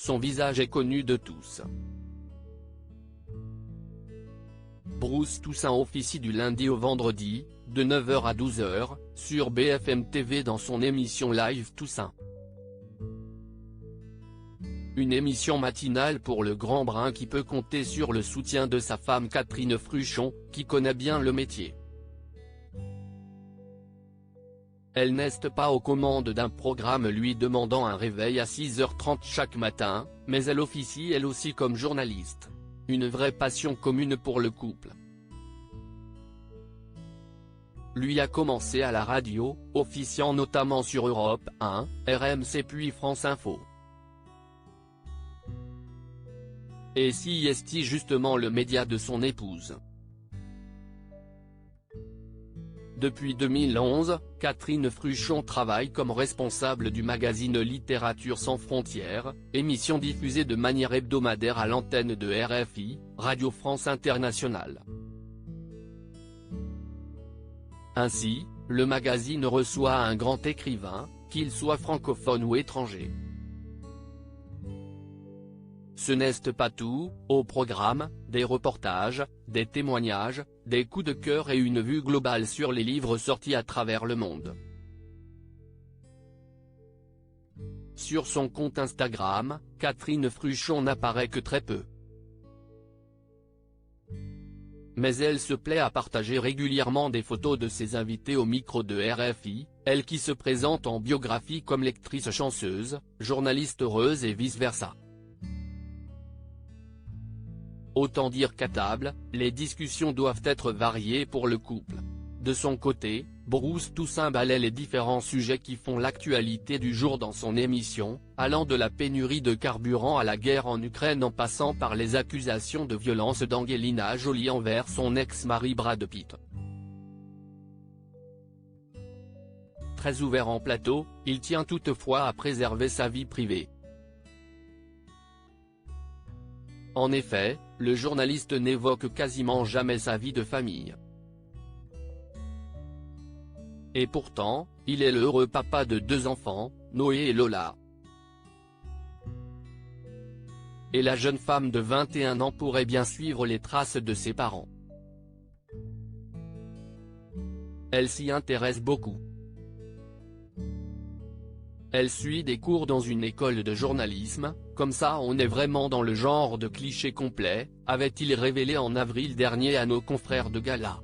son visage est connu de tous. Bruce Toussaint officie du lundi au vendredi, de 9h à 12h, sur BFM TV dans son émission Live Toussaint. Une émission matinale pour le grand brun qui peut compter sur le soutien de sa femme Catherine Fruchon, qui connaît bien le métier. Elle n'est pas aux commandes d'un programme lui demandant un réveil à 6h30 chaque matin, mais elle officie elle aussi comme journaliste. Une vraie passion commune pour le couple. Lui a commencé à la radio, officiant notamment sur Europe 1, RMC puis France Info. Et si est justement le média de son épouse. Depuis 2011, Catherine Fruchon travaille comme responsable du magazine Littérature sans frontières, émission diffusée de manière hebdomadaire à l'antenne de RFI, Radio France Internationale. Ainsi, le magazine reçoit un grand écrivain, qu'il soit francophone ou étranger. Ce n'est pas tout, au programme, des reportages, des témoignages, des coups de cœur et une vue globale sur les livres sortis à travers le monde. Sur son compte Instagram, Catherine Fruchon n'apparaît que très peu. Mais elle se plaît à partager régulièrement des photos de ses invités au micro de RFI, elle qui se présente en biographie comme lectrice chanceuse, journaliste heureuse et vice-versa. Autant dire qu'à table, les discussions doivent être variées pour le couple. De son côté, Bruce Toussaint balaie les différents sujets qui font l'actualité du jour dans son émission, allant de la pénurie de carburant à la guerre en Ukraine en passant par les accusations de violence d'Angelina Jolie envers son ex-mari Brad Pitt. Très ouvert en plateau, il tient toutefois à préserver sa vie privée. En effet, le journaliste n'évoque quasiment jamais sa vie de famille. Et pourtant, il est le heureux papa de 2 enfants, Noé et Lola. Et la jeune femme de 21 ans pourrait bien suivre les traces de ses parents. Elle s'y intéresse beaucoup. Elle suit des cours dans une école de journalisme, comme ça on est vraiment dans le genre de cliché complet, avait-il révélé en avril dernier à nos confrères de Gala.